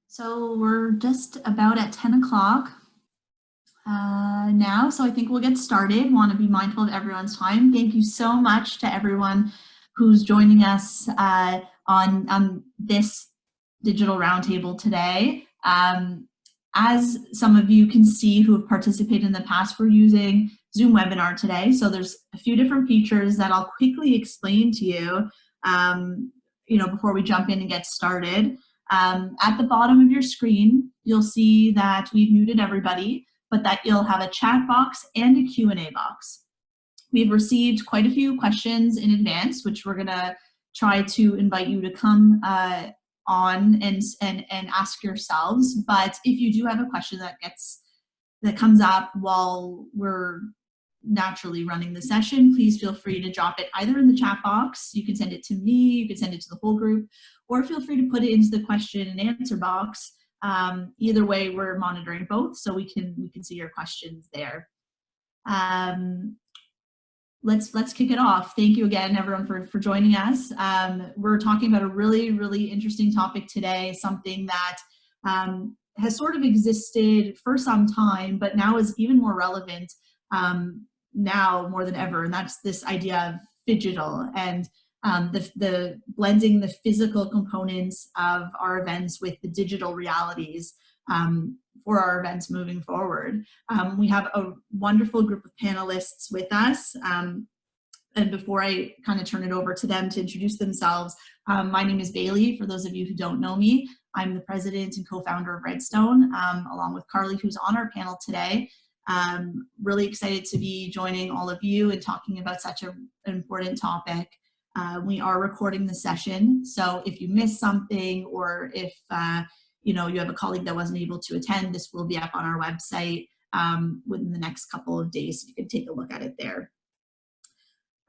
So we're just about at 10 o'clock now, so I think we'll get started. Want to be mindful of everyone's time. Thank you so much to everyone who's joining us on this digital roundtable today. As some of you can see who have participated in the past, we're using Zoom webinar today. So there's a few different features that I'll quickly explain to you, before we jump in and get started. At the bottom of your screen, you'll see that we've muted everybody, but that you'll have a chat box and a Q&A box. We've received quite a few questions in advance, which we're gonna try to invite you to come on and ask yourselves. But if you do have a question that comes up while we're naturally running the session, please feel free to drop it either in the chat box. You can send it to me, you can send it to the whole group, or feel free to put it into the question and answer box. Either way, we're monitoring both, so we can see your questions there. Let's kick it off. Thank you again, everyone, for joining us. We're talking about a really, really interesting topic today, something that has sort of existed for some time, but now is even more relevant now more than ever, and that's this idea of Phygital and the blending the physical components of our events with the digital realities for our events moving forward. We have a wonderful group of panelists with us. And before I kind of turn it over to them to introduce themselves, my name is Bailey. For those of you who don't know me, I'm the president and co-founder of Redstone, along with Carly, who's on our panel today. Really excited to be joining all of you and talking about such an important topic. We are recording the session, so if you missed something or if you have a colleague that wasn't able to attend, this will be up on our website within the next couple of days, so you can take a look at it there.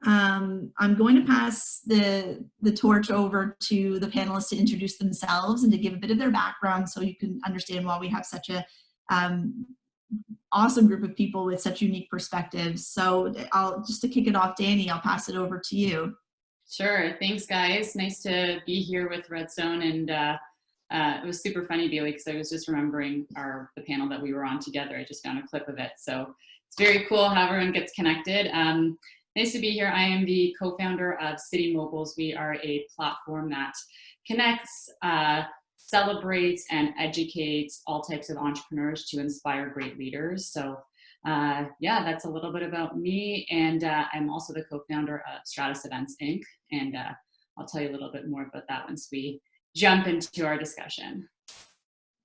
I'm going to pass the torch over to the panelists to introduce themselves and to give a bit of their background so you can understand why we have such a awesome group of people with such unique perspectives. So just to kick it off, Danny, I'll pass it over to you. Sure. Thanks, guys. Nice to be here with Redstone. And it was super funny, Bailey, because I was just remembering the panel that we were on together. I just found a clip of it. So it's very cool how everyone gets connected. Nice to be here. I am the co-founder of City Mobiles. We are a platform that connects, celebrates, and educates all types of entrepreneurs to inspire great leaders. So yeah, that's a little bit about me. And I'm also the co-founder of Stratus Events, Inc. And I'll tell you a little bit more about that once we jump into our discussion.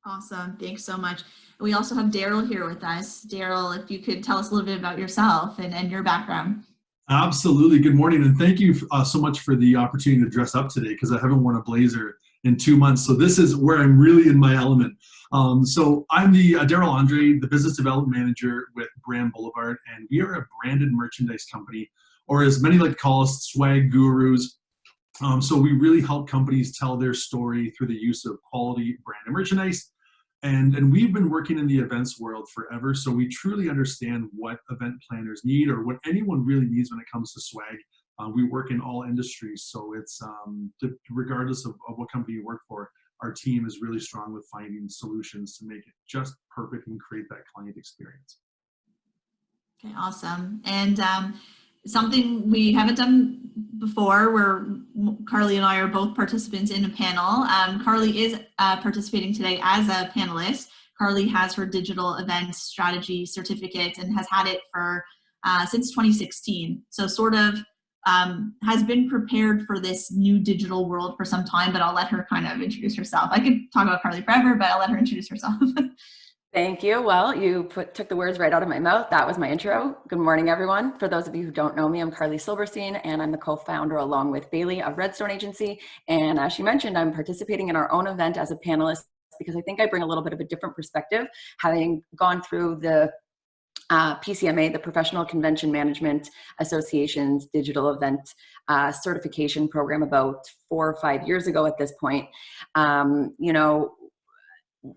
Awesome. Thanks so much. We also have Daryl here with us. Daryl, if you could tell us a little bit about yourself and your background. Absolutely. Good morning. And thank you so much for the opportunity to dress up today, because I haven't worn a blazer in 2 months. So this is where I'm really in my element. So I'm the Daryl Andre, the business development manager with Brand Boulevard, and we are a branded merchandise company, or as many like to call us, swag gurus. So we really help companies tell their story through the use of quality branded merchandise. And we've been working in the events world forever, so we truly understand what event planners need, or what anyone really needs when it comes to swag. We work in all industries, so it's regardless of what company you work for, our team is really strong with finding solutions to make it just perfect and create that client experience. Okay, awesome. And something we haven't done before, where Carly and I are both participants in a panel. Carly is participating today as a panelist. Carly has her digital events strategy certificate and has had it for since 2016. So sort of has been prepared for this new digital world for some time, but I'll let her kind of introduce herself. I could talk about Carly forever, but I'll let her introduce herself. Thank you. Well, you took the words right out of my mouth. That was my intro. Good morning, everyone. For those of you who don't know me, I'm Carly Silverstein, and I'm the co-founder along with Bailey of Redstone Agency. And as she mentioned, I'm participating in our own event as a panelist because I think I bring a little bit of a different perspective, having gone through the PCMA, the Professional Convention Management Association's digital event certification program about 4 or 5 years ago at this point.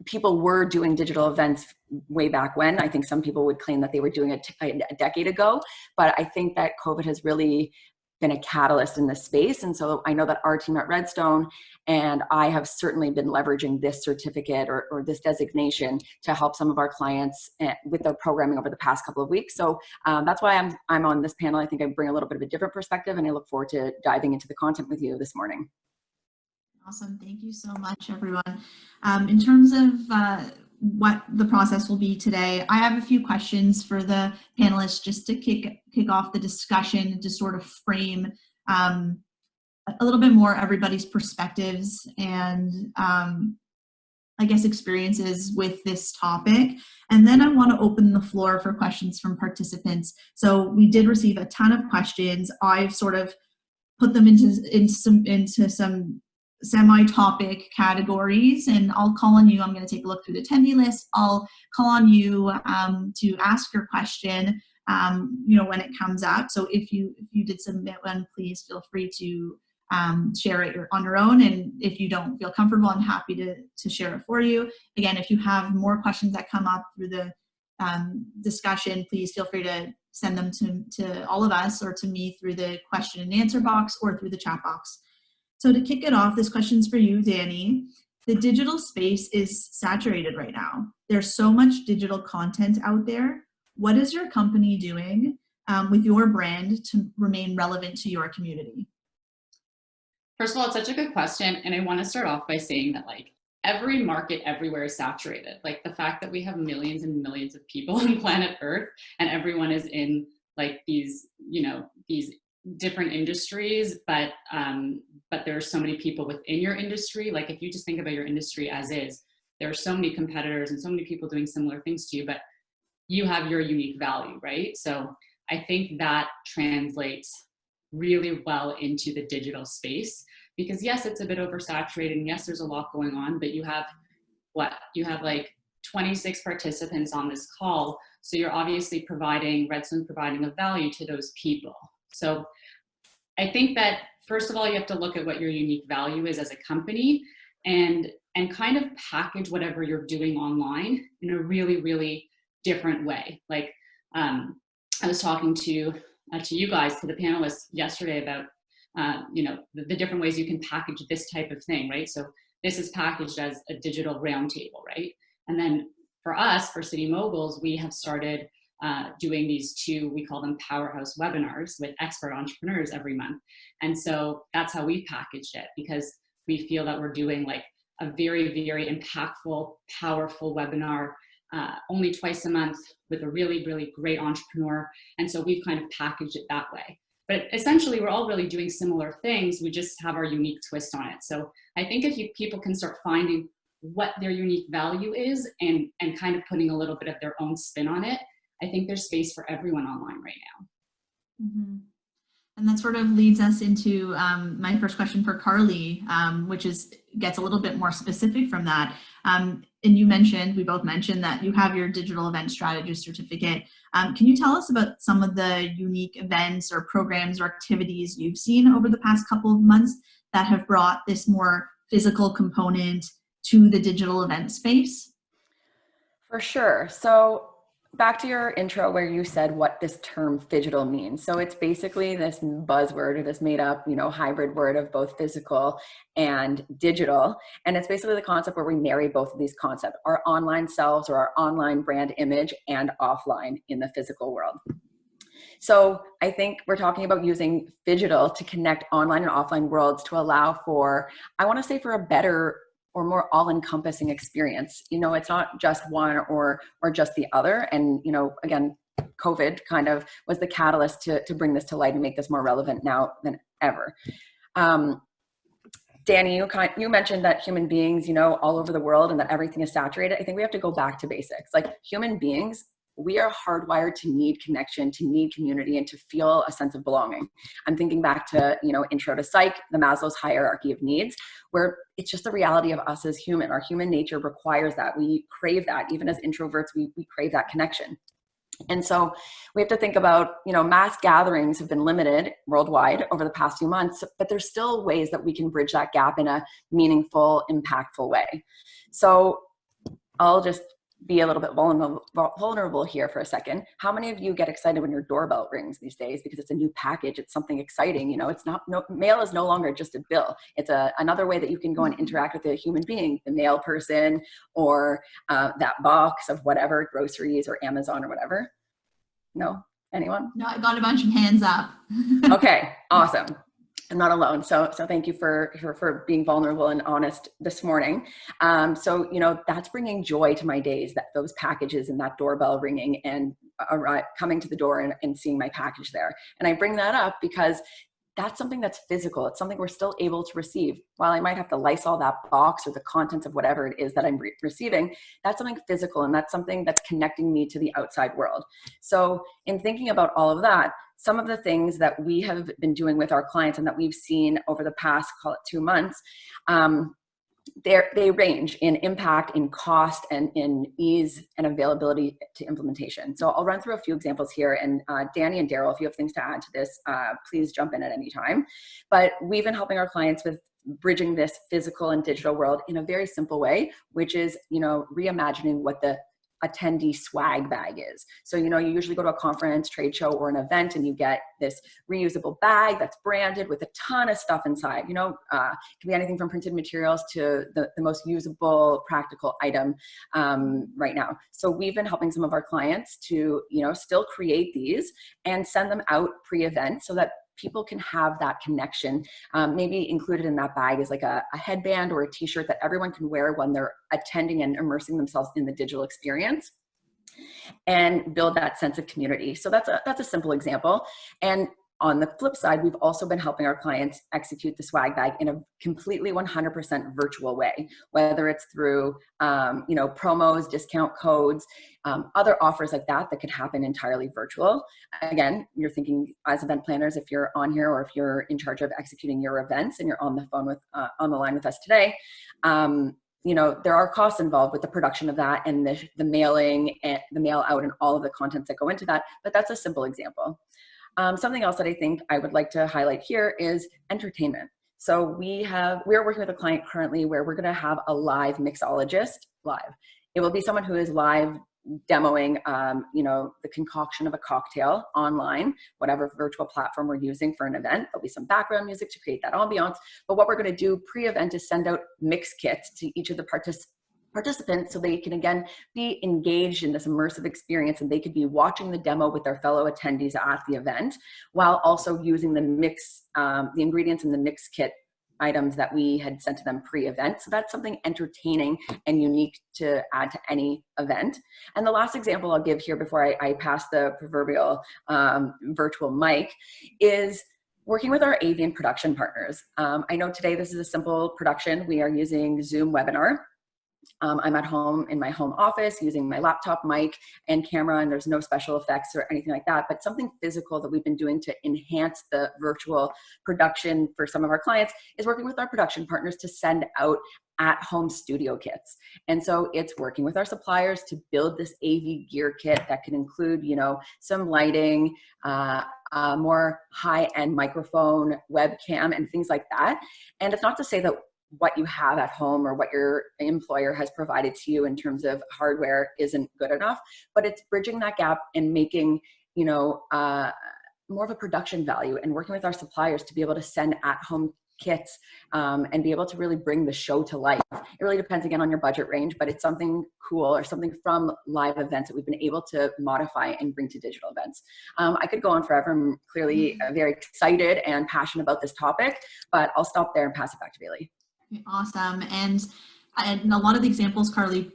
People were doing digital events way back when. I think some people would claim that they were doing it a decade ago, but I think that COVID has really been a catalyst in this space. And so I know that our team at Redstone and I have certainly been leveraging this certificate or this designation to help some of our clients with their programming over the past couple of weeks. So that's why I'm on this panel. I think I bring a little bit of a different perspective, and I look forward to diving into the content with you this morning. Awesome. Thank you so much, everyone. In terms of what the process will be today, I have a few questions for the panelists just to kick off the discussion, to sort of frame a little bit more everybody's perspectives and I guess experiences with this topic. And then I want to open the floor for questions from participants. So we did receive a ton of questions. I've sort of put them into some semi-topic categories, and I'll call on you. I'm going to take a look through the attendee list. I'll call on you to ask your question, when it comes up. So if you did submit one, please feel free to share it on your own. And if you don't feel comfortable, I'm happy to share it for you. Again, if you have more questions that come up through the discussion, please feel free to send them to all of us or to me through the question and answer box or through the chat box. So to kick it off, this question's for you, Danny. The digital space is saturated right now. There's so much digital content out there. What is your company doing with your brand to remain relevant to your community? First of all, it's such a good question. And I want to start off by saying that every market everywhere is saturated. Like the fact that we have millions and millions of people on planet Earth and everyone is in these different industries, but there are so many people within your industry. Like if you just think about your industry as is, there are so many competitors and so many people doing similar things to you, but you have your unique value, right? So I think that translates really well into the digital space because yes, it's a bit oversaturated and yes, there's a lot going on, but you have 26 participants on this call. So you're obviously Redstone providing a value to those people. So I think that first of all, you have to look at what your unique value is as a company and kind of package whatever you're doing online in a really, really different way. I was talking to you guys, to the panelists yesterday about, the different ways you can package this type of thing, right? So this is packaged as a digital roundtable, right? And then for us, for City Moguls, we have started doing these two, we call them powerhouse webinars with expert entrepreneurs every month. And so that's how we packaged it because we feel that we're doing a very, very impactful, powerful webinar only twice a month with a really, really great entrepreneur. And so we've kind of packaged it that way. But essentially, we're all really doing similar things. We just have our unique twist on it. So I think if people can start finding what their unique value is and kind of putting a little bit of their own spin on it, I think there's space for everyone online right now. Mm-hmm. And that sort of leads us into my first question for Carly, which gets a little bit more specific from that. And we both mentioned that you have your digital event strategist certificate. Can you tell us about some of the unique events or programs or activities you've seen over the past couple of months that have brought this more physical component to the digital event space? For sure. So back to your intro where you said what this term Phygital means. So it's basically this buzzword or this made up, hybrid word of both physical and digital. And it's basically the concept where we marry both of these concepts, our online selves or our online brand image and offline in the physical world. So I think we're talking about using Phygital to connect online and offline worlds to allow for, I want to say, for a better or more all-encompassing experience. It's not just one or just the other. And, again, COVID kind of was the catalyst to bring this to light and make this more relevant now than ever. Danny, you mentioned that human beings, all over the world and that everything is saturated. I think we have to go back to basics. Like human beings, we are hardwired to need connection, to need community, and to feel a sense of belonging. I'm thinking back to, Intro to Psych, the Maslow's hierarchy of needs, where it's just the reality of us as human. Our human nature requires that. We crave that. Even as introverts, we crave that connection. And so we have to think about, mass gatherings have been limited worldwide over the past few months, but there's still ways that we can bridge that gap in a meaningful, impactful way. So I'll just be a little bit vulnerable here for a second. How many of you get excited when your doorbell rings these days because it's a new package, it's something exciting? You know, it's not, mail is no longer just a bill. It's another way that you can go and interact with a human being, the mail person, or that box of whatever, groceries or Amazon or whatever. No? Anyone? No, I got a bunch of hands up. Okay, awesome. I'm not alone. So thank you for being vulnerable and honest this morning. So, you know, that's bringing joy to my days, that those packages and that doorbell ringing and coming to the door and seeing my package there. And I bring that up because that's something that's physical. It's something we're still able to receive. While I might have to Lysol that box or the contents of whatever it is that I'm receiving, that's something physical, and that's something that's connecting me to the outside world. So in thinking about all of that, some of the things that we have been doing with our clients and that we've seen over the past, call it 2 months, they range in impact, in cost, and in ease and availability to implementation. So I'll run through a few examples here, and Danny and Daryl, if you have things to add to this, please jump in at any time. But we've been helping our clients with bridging this physical and digital world in a very simple way, which is, you know, reimagining what the attendee swag bag is. So, you know, you usually go to a conference, trade show, or an event, and you get this reusable bag that's branded with a ton of stuff inside. You know, it can be anything from printed materials to the most usable, practical item right now. So we've been helping some of our clients to, you know, still create these and send them out pre-event so that people can have that connection. Maybe included in that bag is like a headband or a t-shirt that everyone can wear when they're attending and immersing themselves in the digital experience, and build that sense of community. So that's a simple example. And on the flip side, we've also been helping our clients execute the swag bag in a completely 100% virtual way, whether it's through, you know, promos, discount codes, other offers like that could happen entirely virtual. Again, you're thinking as event planners, if you're on here or if you're in charge of executing your events and you're on the line with us today, you know, there are costs involved with the production of that and the mailing and the mail out and all of the contents that go into that, but that's a simple example. Something else that I think I would like to highlight here is entertainment. So we're working with a client currently where we're going to have a live mixologist live. It will be someone who is live demoing, you know, the concoction of a cocktail online, whatever virtual platform we're using for an event. There'll be some background music to create that ambiance. But what we're going to do pre-event is send out mix kits to each of the participants so they can again be engaged in this immersive experience, and they could be watching the demo with their fellow attendees at the event while also using the ingredients in the mix kit items that we had sent to them pre-event. So that's something entertaining and unique to add to any event. And the last example I'll give here before I pass the proverbial virtual mic is working with our AV and production partners. I know today this is a simple production. We are using Zoom webinar. I'm at home in my home office using my laptop mic and camera, and there's no special effects or anything like that, but something physical that we've been doing to enhance the virtual production for some of our clients is working with our production partners to send out at-home studio kits. And so it's working with our suppliers to build this AV gear kit that can include, you know, some lighting, more high-end microphone, webcam, and things like that. And it's not to say that what you have at home or what your employer has provided to you in terms of hardware isn't good enough, but it's bridging that gap and making, you know, more of a production value and working with our suppliers to be able to send at-home kits and be able to really bring the show to life. It really depends again on your budget range, but it's something cool or something from live events that we've been able to modify and bring to digital events. I could go on forever. I'm clearly very excited and passionate about this topic, but I'll stop there and pass it back to Bailey. Awesome. And a lot of the examples, Carly,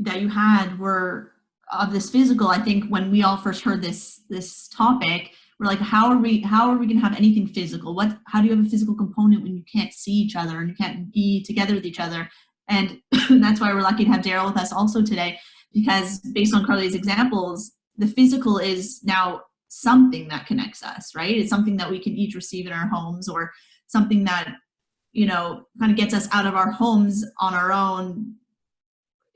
that you had were of this physical. I think when we all first heard this topic, we're like, how are we going to have anything physical? How do you have a physical component when you can't see each other and you can't be together with each other? And that's why we're lucky to have Daryl with us also today, because based on Carly's examples, the physical is now something that connects us, right? It's something that we can each receive in our homes, or something that, you know, kind of gets us out of our homes on our own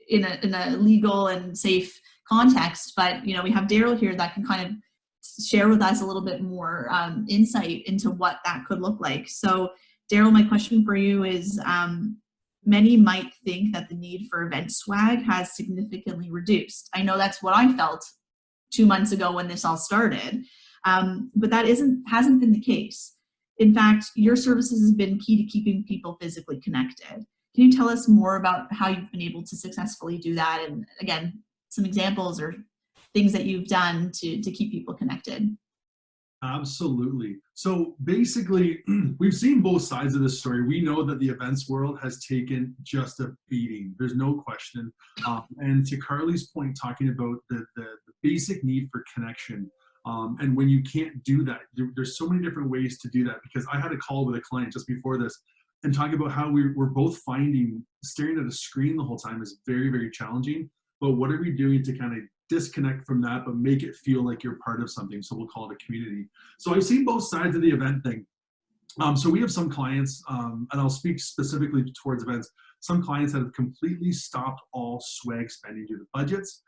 in a legal and safe context. But, you know, we have Daryl here that can kind of share with us a little bit more insight into what that could look like. So Daryl, my question for you is, many might think that the need for event swag has significantly reduced. I know that's what I felt 2 months ago when this all started, but that hasn't been the case. In fact, your services has been key to keeping people physically connected. Can you tell us more about how you've been able to successfully do that? And again, some examples or things that you've done to keep people connected. Absolutely. So basically, we've seen both sides of this story. We know that the events world has taken just a beating. There's no question. And to Carly's point, talking about the basic need for connection. And when you can't do that, there's so many different ways to do that, because I had a call with a client just before this and talking about how we're both finding staring at a screen the whole time is very, very challenging. But what are we doing to kind of disconnect from that, but make it feel like you're part of something? So we'll call it a community. So I've seen both sides of the event thing. So we have some clients, and I'll speak specifically towards events, some clients that have completely stopped all swag spending due to budgets.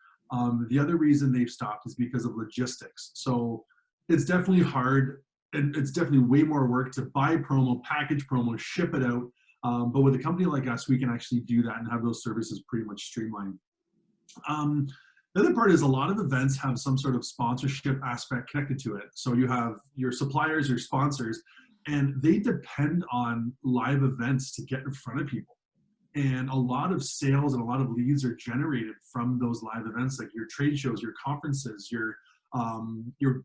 The other reason they've stopped is because of logistics. So it's definitely hard, and it's definitely way more work to buy promo, package promo, ship it out. But with a company like us, we can actually do that and have those services pretty much streamlined. The other part is a lot of events have some sort of sponsorship aspect connected to it. So you have your suppliers, your sponsors, and they depend on live events to get in front of people. And a lot of sales and a lot of leads are generated from those live events, like your trade shows, your conferences, your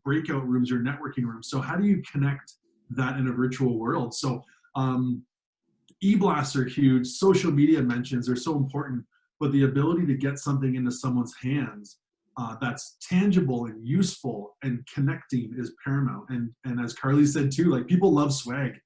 breakout rooms, your networking rooms. So how do you connect that in a virtual world? So e-blasts are huge. Social media mentions are so important, but the ability to get something into someone's hands that's tangible and useful and connecting is paramount. And as Carly said too, like, people love swag.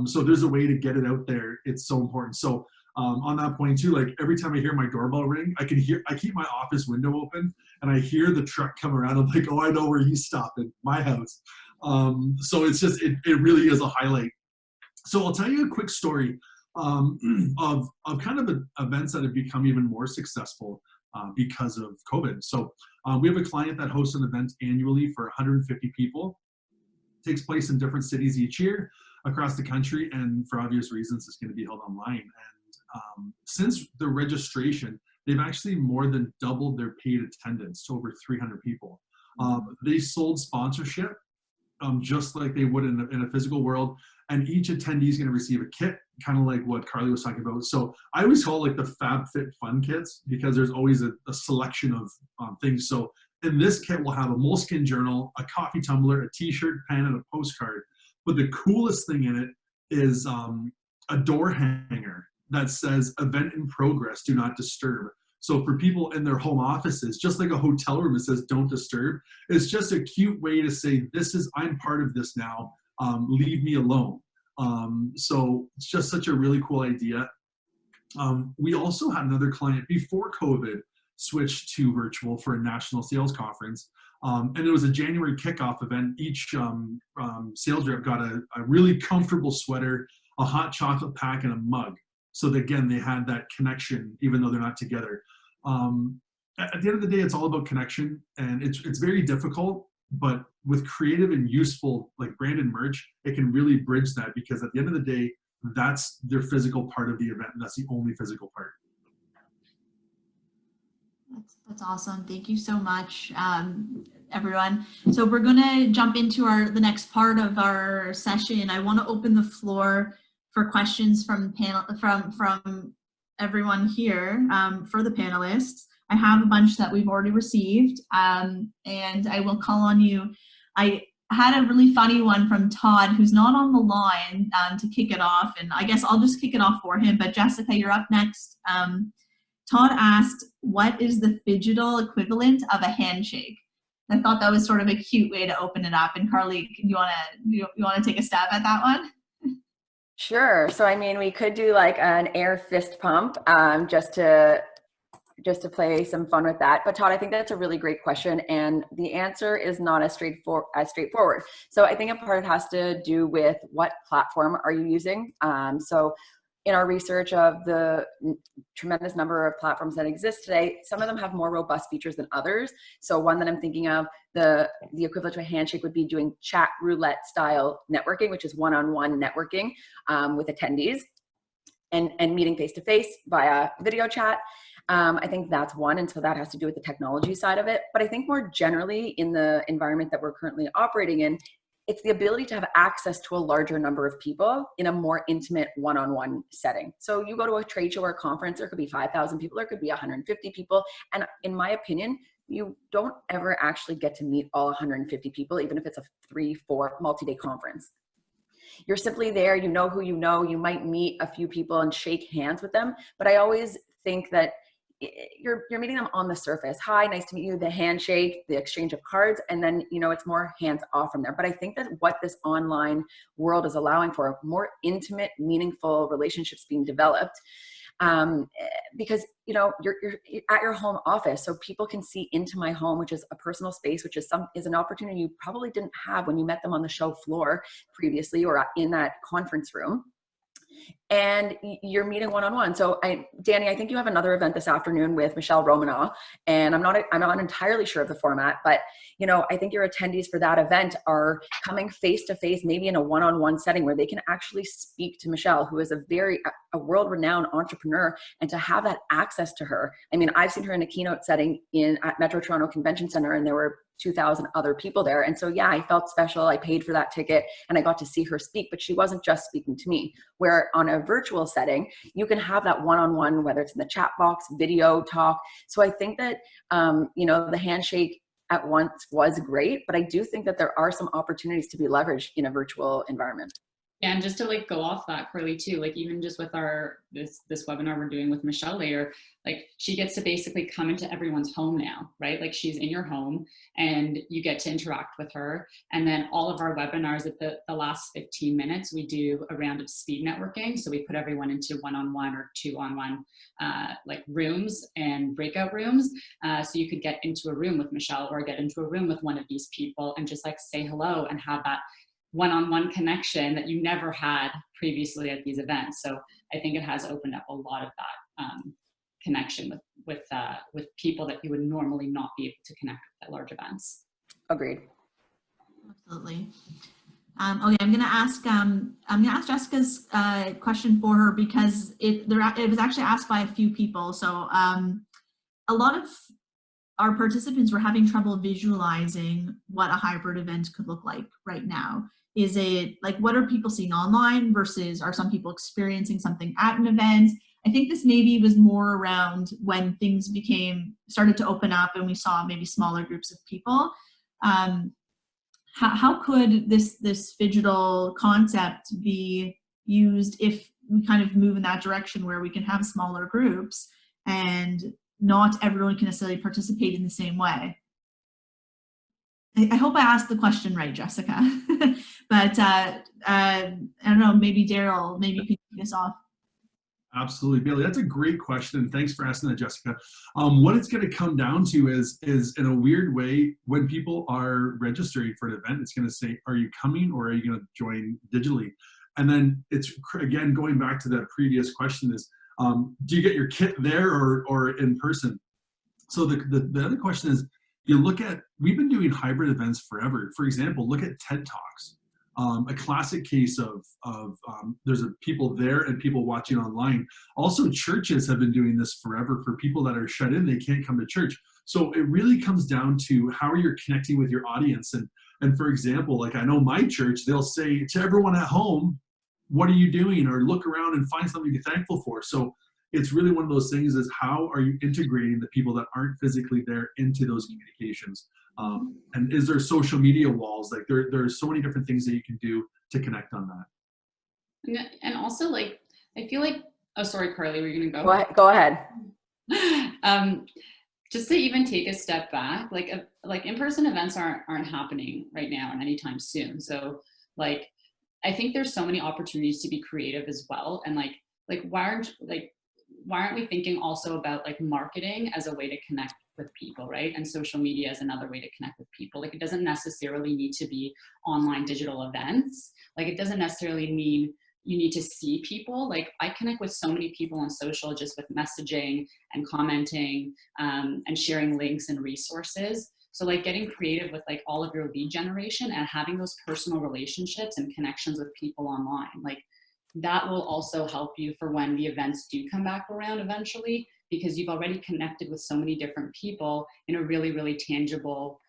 So there's a way to get it out there. It's so important. So on that point too, like, every time I hear my doorbell ring, I keep my office window open and I hear the truck come around. I'm like, oh, I know where he's stopping, my house. So it's just, it really is a highlight. So I'll tell you a quick story of kind of events that have become even more successful because of COVID. So we have a client that hosts an event annually for 150 people. It takes place in different cities each year across the country, and for obvious reasons, it's going to be held online. And since the registration, they've actually more than doubled their paid attendance to over 300 people. They sold sponsorship just like they would in a physical world, and each attendee is going to receive a kit, kind of like what Carly was talking about. So I always call it like the Fab Fit Fun kits, because there's always a selection of things. So in this kit, we'll have a moleskin journal, a coffee tumbler, a t-shirt, pen, and a postcard. But the coolest thing in it is a door hanger that says "Event in progress, do not disturb." So for people in their home offices, just like a hotel room, it says "Don't disturb." It's just a cute way to say, I'm part of this now. Leave me alone. So it's just such a really cool idea. We also had another client before COVID switched to virtual for a national sales conference. And it was a January kickoff event. Each sales rep got a really comfortable sweater, a hot chocolate pack, and a mug. So that, again, they had that connection, even though they're not together. At the end of the day, it's all about connection, and it's very difficult, but with creative and useful, like, branded merch, it can really bridge that, because at the end of the day, that's their physical part of the event, and that's the only physical part. That's awesome. Thank you so much, everyone. So we're going to jump into the next part of our session. I want to open the floor for questions from everyone here, for the panelists. I have a bunch that we've already received, and I will call on you. I had a really funny one from Todd, who's not on the line, to kick it off, and I guess I'll just kick it off for him. But Jessica, you're up next. Todd asked, what is the Phygital equivalent of a handshake? I thought that was sort of a cute way to open it up. And Carly, you want to take a stab at that one? Sure. So, I mean, we could do like an air fist pump, just to play some fun with that. But Todd, I think that's a really great question, and the answer is not as straightforward. So I think a part has to do with what platform are you using. So in our research of the tremendous number of platforms that exist today, some of them have more robust features than others. So one that I'm thinking of, the equivalent to a handshake would be doing chat roulette style networking, which is one-on-one networking with attendees. and meeting face-to-face via video chat. I think that's one, and so that has to do with the technology side of it. But I think more generally in the environment that we're currently operating in, it's the ability to have access to a larger number of people in a more intimate one-on-one setting. So you go to a trade show or a conference, there could be 5,000 people, there could be 150 people. And in my opinion, you don't ever actually get to meet all 150 people, even if it's a 3-4 multi-day conference. You're simply there, you know who you know, you might meet a few people and shake hands with them. But I always think that you're meeting them on the surface. Hi, nice to meet you, the handshake, the exchange of cards, and then, you know, it's more hands off from there. But I think that what this online world is allowing for more intimate, meaningful relationships being developed, because, you know, you're at your home office, so people can see into my home, which is a personal space, which is an opportunity you probably didn't have when you met them on the show floor previously or in that conference room. And you're meeting one-on-one. So Danny, I think you have another event this afternoon with Michelle Romanow, and I'm not entirely sure of the format, but, you know, I think your attendees for that event are coming face-to-face, maybe in a one-on-one setting where they can actually speak to Michelle, who is a world-renowned entrepreneur, and to have that access to her. I mean, I've seen her in a keynote setting at Metro Toronto Convention Center, and there were 2,000 other people there. And so, yeah, I felt special. I paid for that ticket and I got to see her speak, but she wasn't just speaking to me. Where on a virtual setting, you can have that one-on-one, whether it's in the chat box, video talk. So I think that, you know, the handshake at once was great, but I do think that there are some opportunities to be leveraged in a virtual environment. Yeah, and just to like go off that, Carly, too, like even just with this webinar we're doing with Michelle later, like she gets to basically come into everyone's home now, right? Like she's in your home and you get to interact with her. And then all of our webinars at the last 15 minutes, we do a round of speed networking. So we put everyone into one-on-one or two-on-one like rooms and breakout rooms. So you could get into a room with Michelle or get into a room with one of these people and just like say hello and have that one-on-one connection that you never had previously at these events. So I think it has opened up a lot of that connection with people that you would normally not be able to connect with at large events. Agreed. Absolutely. Okay, I'm gonna ask Jessica's question for her because it was actually asked by a few people. So a lot of our participants were having trouble visualizing what a hybrid event could look like right now. Is it like, what are people seeing online versus are some people experiencing something at an event? I think this maybe was more around when things started to open up and we saw maybe smaller groups of people. How could this Phygital concept be used if we kind of move in that direction where we can have smaller groups and not everyone can necessarily participate in the same way? I hope I asked the question right, Jessica. But I don't know, maybe Daryl, maybe you can kick us off. Absolutely, Bailey. That's a great question, and thanks for asking that, Jessica. What it's going to come down to is in a weird way, when people are registering for an event, it's going to say, are you coming or are you going to join digitally? And then it's, again, going back to that previous question is, do you get your kit there or in person? So the other question is, you look at, we've been doing hybrid events forever. For example, look at TED Talks. A classic case of there's people there and people watching online. Also, churches have been doing this forever for people that are shut in, they can't come to church. So it really comes down to how you're connecting with your audience. And for example, like I know my church, they'll say to everyone at home, what are you doing? Or look around and find something to be thankful for. So it's really one of those things is how are you integrating the people that aren't physically there into those communications? And is there social media walls? Like there are so many different things that you can do to connect on that. And also like, I feel like, oh, sorry, Carly, were you gonna go? Go ahead. Just to even take a step back, like in-person events aren't happening right now and anytime soon. So like, I think there's so many opportunities to be creative as well. And like why aren't we thinking also about like marketing as a way to connect with people, right? And social media is another way to connect with people. Like it doesn't necessarily need to be online digital events. Like it doesn't necessarily mean you need to see people. Like I connect with so many people on social just with messaging and commenting and sharing links and resources. So like getting creative with like all of your lead generation and having those personal relationships and connections with people online. Like that will also help you for when the events do come back around eventually, because you've already connected with so many different people in a really, really tangible,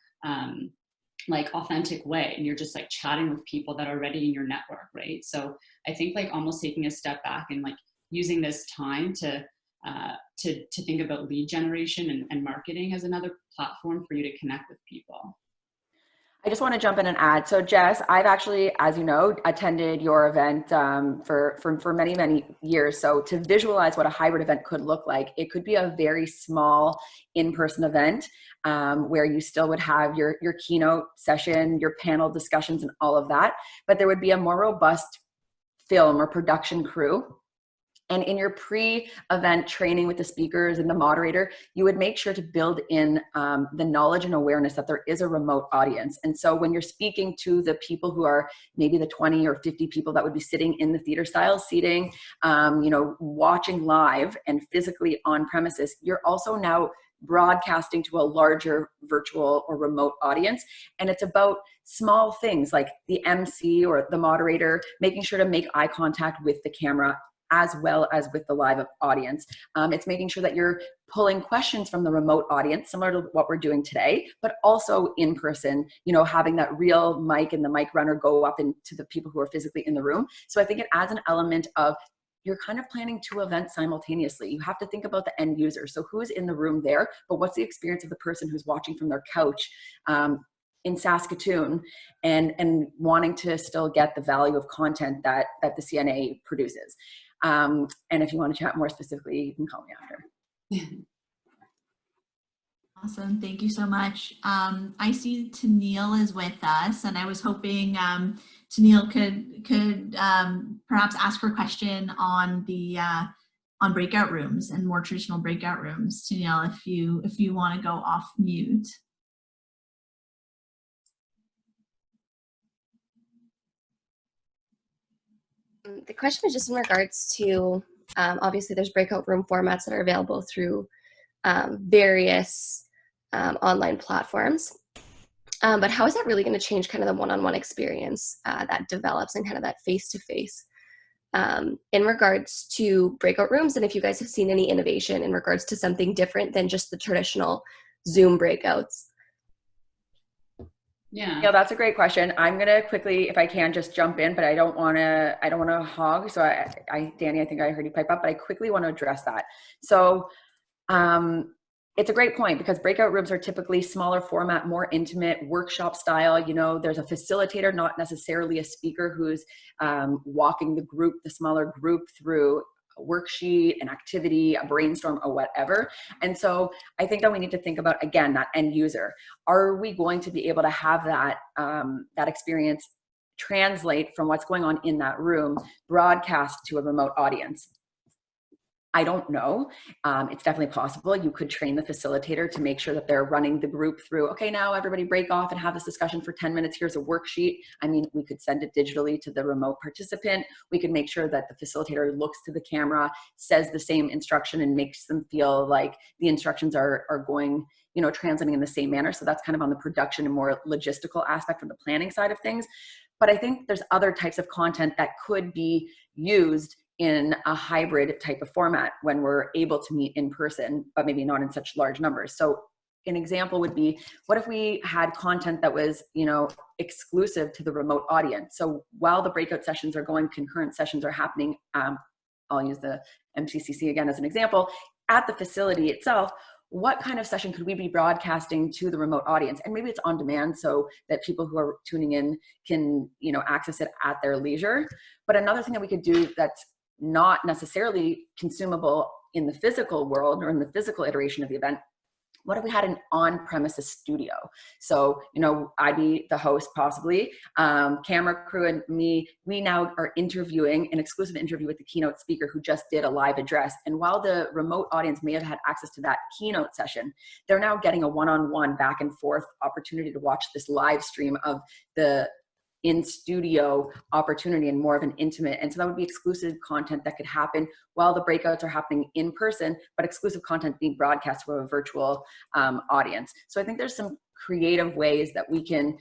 like authentic way. And you're just like chatting with people that are already in your network, right? So I think like almost taking a step back and like using this time to think about lead generation and marketing as another platform for you to connect with people. I just want to jump in and add. So Jess, I've actually, as you know, attended your event for many, many years. So to visualize what a hybrid event could look like, it could be a very small in-person event where you still would have your keynote session, your panel discussions and all of that, but there would be a more robust film or production crew. And in your pre-event training with the speakers and the moderator, you would make sure to build in the knowledge and awareness that there is a remote audience. And so when you're speaking to the people who are maybe the 20 or 50 people that would be sitting in the theater style seating, watching live and physically on premises, you're also now broadcasting to a larger virtual or remote audience. And it's about small things like the MC or the moderator making sure to make eye contact with the camera as well as with the live audience. It's making sure that you're pulling questions from the remote audience, similar to what we're doing today, but also in person, having that real mic and the mic runner go up into the people who are physically in the room. So I think it adds an element of you're kind of planning two events simultaneously. You have to think about the end user. So who's in the room there, but what's the experience of the person who's watching from their couch in Saskatoon and wanting to still get the value of content that the CNA produces. And if you want to chat more specifically, you can call me after. Awesome. Thank you so much. I see Tennille is with us, and I was hoping Tennille could perhaps ask her question on the on breakout rooms and more traditional breakout rooms. Tennille, if you want to go off mute. The question was just in regards to, obviously there's breakout room formats that are available through various online platforms. But how is that really going to change kind of the one-on-one experience that develops and kind of that face-to-face in regards to breakout rooms? And if you guys have seen any innovation in regards to something different than just the traditional Zoom breakouts? Yeah, that's a great question. I'm gonna quickly, if I can, just jump in, but I don't want to hog. So Danny, I think I heard you pipe up, but I quickly want to address that. So it's a great point because breakout rooms are typically smaller format, more intimate, workshop style. There's a facilitator, not necessarily a speaker who's walking the smaller group through a worksheet, an activity, a brainstorm, or whatever. And so I think that we need to think about, again, that end user. Are we going to be able to have that experience translate from what's going on in that room, broadcast to a remote audience? I don't know. It's definitely possible. You could train the facilitator to make sure that they're running the group through, okay, now everybody break off and have this discussion for 10 minutes. Here's a worksheet. I mean, we could send it digitally to the remote participant. We could make sure that the facilitator looks to the camera, says the same instruction and makes them feel like the instructions are going, translating in the same manner. So that's kind of on the production and more logistical aspect from the planning side of things. But I think there's other types of content that could be used in a hybrid type of format when we're able to meet in person, but maybe not in such large numbers. So an example would be, what if we had content that was, exclusive to the remote audience? So while the breakout sessions are going, concurrent sessions are happening. I'll use the MCCC again as an example. At the facility itself, what kind of session could we be broadcasting to the remote audience? And maybe it's on demand so that people who are tuning in can, access it at their leisure. But another thing that we could do that's not necessarily consumable in the physical world or in the physical iteration of the event, what if we had an on-premises studio? So, I'd be the host possibly, camera crew and me, we now are interviewing an exclusive interview with the keynote speaker who just did a live address. And while the remote audience may have had access to that keynote session, they're now getting a one-on-one back and forth opportunity to watch this live stream of the in-studio opportunity and more of an intimate. And so that would be exclusive content that could happen while the breakouts are happening in person, but exclusive content being broadcast to a virtual audience. So I think there's some creative ways that we can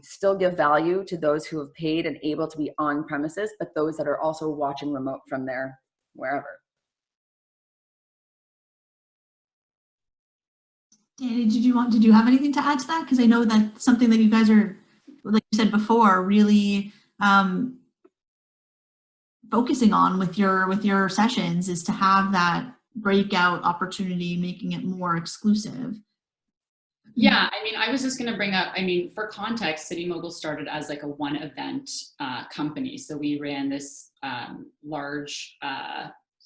still give value to those who have paid and able to be on premises, but those that are also watching remote from their wherever. Danny, did you have anything to add to that? Because I know that's something that you guys are, like you said before, really focusing on with your sessions is to have that breakout opportunity, making it more exclusive. Yeah, I mean, I was just going to bring up, I mean, for context, City Mogul started as like a one event company. So we ran this large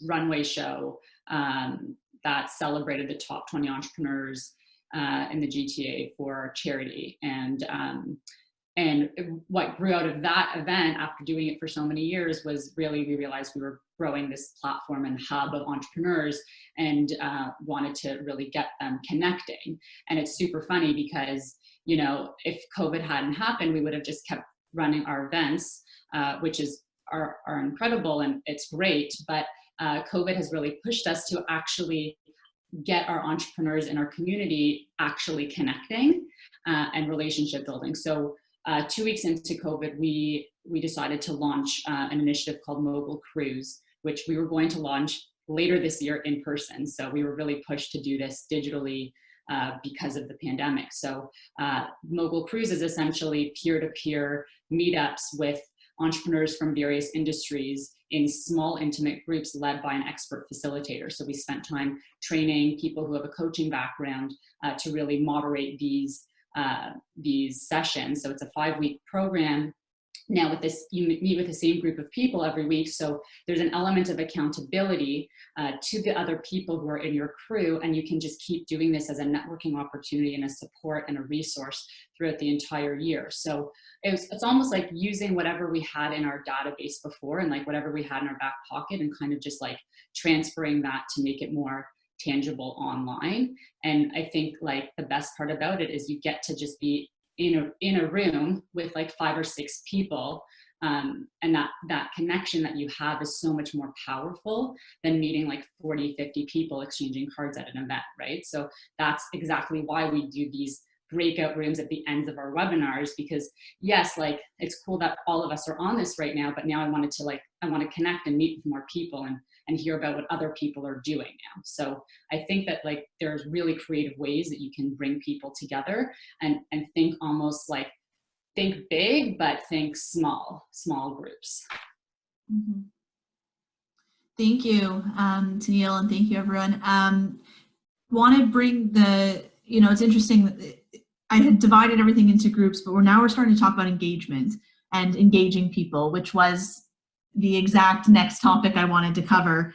runway show that celebrated the top 20 entrepreneurs in the GTA for charity. And what grew out of that event after doing it for so many years was really, we realized we were growing this platform and hub of entrepreneurs and wanted to really get them connecting. And it's super funny because, you know, if COVID hadn't happened, we would have just kept running our events, which are incredible and it's great. But COVID has really pushed us to actually get our entrepreneurs in our community actually connecting and relationship building. So 2 weeks into COVID, we decided to launch an initiative called Mogul Cruise, which we were going to launch later this year in person. So we were really pushed to do this digitally because of the pandemic. So Mogul Cruise is essentially peer-to-peer meetups with entrepreneurs from various industries in small, intimate groups led by an expert facilitator. So we spent time training people who have a coaching background to really moderate these sessions. So it's a 5-week program. Now with this, you meet with the same group of people every week. So there's an element of accountability to the other people who are in your crew, and you can just keep doing this as a networking opportunity and a support and a resource throughout the entire year. So it's almost like using whatever we had in our database before and like whatever we had in our back pocket and kind of just like transferring that to make it more tangible online. And I think like the best part about it is you get to just be in a room with like 5 or 6 people, and that connection that you have is so much more powerful than meeting like 40, 50 people exchanging cards at an event, right? So that's exactly why we do these breakout rooms at the ends of our webinars, because yes, like it's cool that all of us are on this right now, but now I want to connect and meet with more people and hear about what other people are doing now. So I think that like there's really creative ways that you can bring people together and think almost like think big, but think small groups. Mm-hmm. Thank you, Tennille, and thank you, everyone. Want to bring it's interesting. I had divided everything into groups, but we're starting to talk about engagement and engaging people, which was the exact next topic I wanted to cover.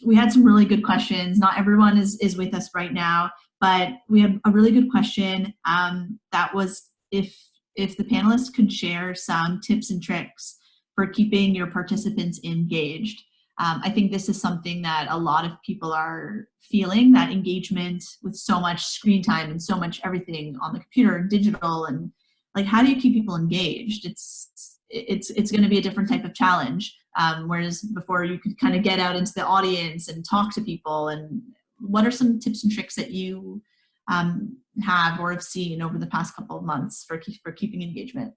We had some really good questions. Not everyone is with us right now, but we have a really good question that was if the panelists could share some tips and tricks for keeping your participants engaged. I think this is something that a lot of people are feeling, that engagement with so much screen time and so much everything on the computer and digital, and like, how do you keep people engaged? It's going to be a different type of challenge. Whereas before you could kind of get out into the audience and talk to people. And what are some tips and tricks that you have or have seen over the past couple of months for keeping engagement?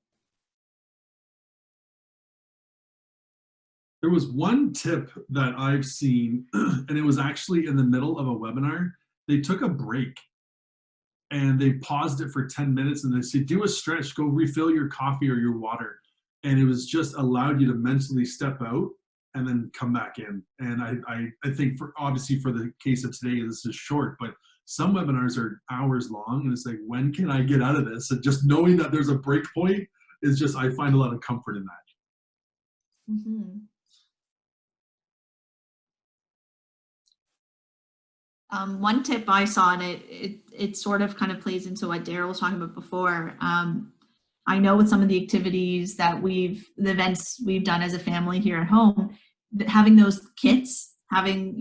There was one tip that I've seen, and it was actually in the middle of a webinar. They took a break and they paused it for 10 minutes and they said, do a stretch, go refill your coffee or your water. And it was just allowed you to mentally step out and then come back in. And I think obviously for the case of today, this is short, but some webinars are hours long. And it's like, when can I get out of this? And just knowing that there's a break point is just, I find a lot of comfort in that. Mm-hmm. One tip I saw, and it sort of kind of plays into what Daryl was talking about before. I know with some of the activities that the events we've done as a family here at home, having those kits, having,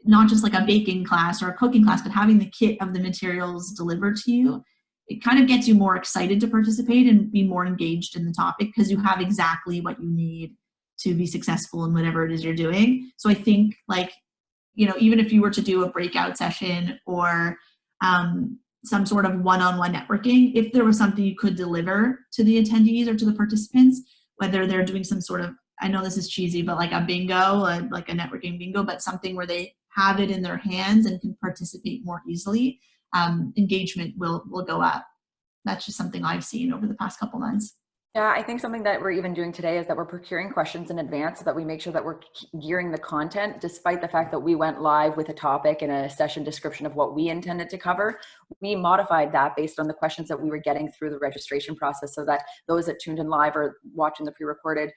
not just like a baking class or a cooking class, but having the kit of the materials delivered to you, it kind of gets you more excited to participate and be more engaged in the topic because you have exactly what you need to be successful in whatever it is you're doing. So I think like, even if you were to do a breakout session or some sort of one-on-one networking, if there was something you could deliver to the attendees or to the participants, whether they're doing some sort of, I know this is cheesy, but like a bingo, like a networking bingo, but something where they have it in their hands and can participate more easily, engagement will go up. That's just something I've seen over the past couple months. Yeah, I think something that we're even doing today is that we're procuring questions in advance so that we make sure that we're gearing the content, despite the fact that we went live with a topic and a session description of what we intended to cover. We modified that based on the questions that we were getting through the registration process, so that those that tuned in live or watching the pre-recorded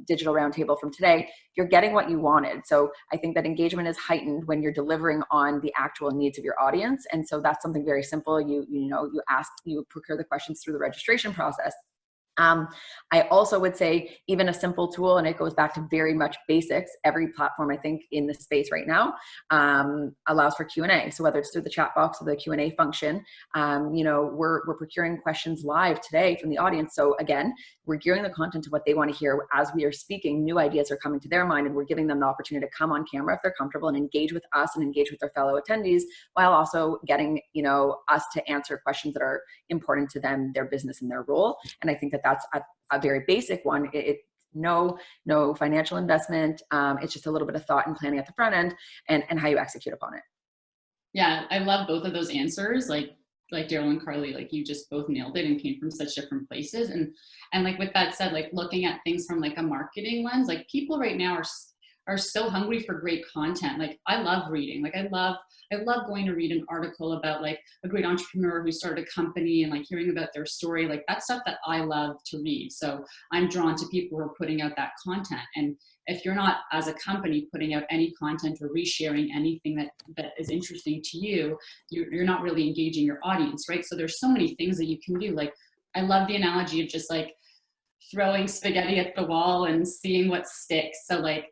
digital roundtable from today, you're getting what you wanted. So I think that engagement is heightened when you're delivering on the actual needs of your audience. And so that's something very simple. You procure the questions through the registration process. I also would say even a simple tool, and it goes back to very much basics. Every platform, I think, in the space right now allows for Q&A. So whether it's through the chat box or the Q&A function, we're procuring questions live today from the audience. So again, we're gearing the content to what they want to hear. As we are speaking, new ideas are coming to their mind, and we're giving them the opportunity to come on camera if they're comfortable and engage with us and engage with their fellow attendees, while also getting us to answer questions that are important to them, their business, and their role. And I think that that's a very basic one. No financial investment. It's just a little bit of thought and planning at the front end, and how you execute upon it. Yeah, I love both of those answers. Like Daryl and Carly, like you just both nailed it and came from such different places. And like with that said, like looking at things from like a marketing lens, like people right now are so hungry for great content. Like I love reading. Like I love going to read an article about like a great entrepreneur who started a company and like hearing about their story. Like that's stuff that I love to read. So I'm drawn to people who are putting out that content. And if you're not, as a company, putting out any content or resharing anything that is interesting to you, you're not really engaging your audience, right? So there's so many things that you can do. Like I love the analogy of just like throwing spaghetti at the wall and seeing what sticks. So like,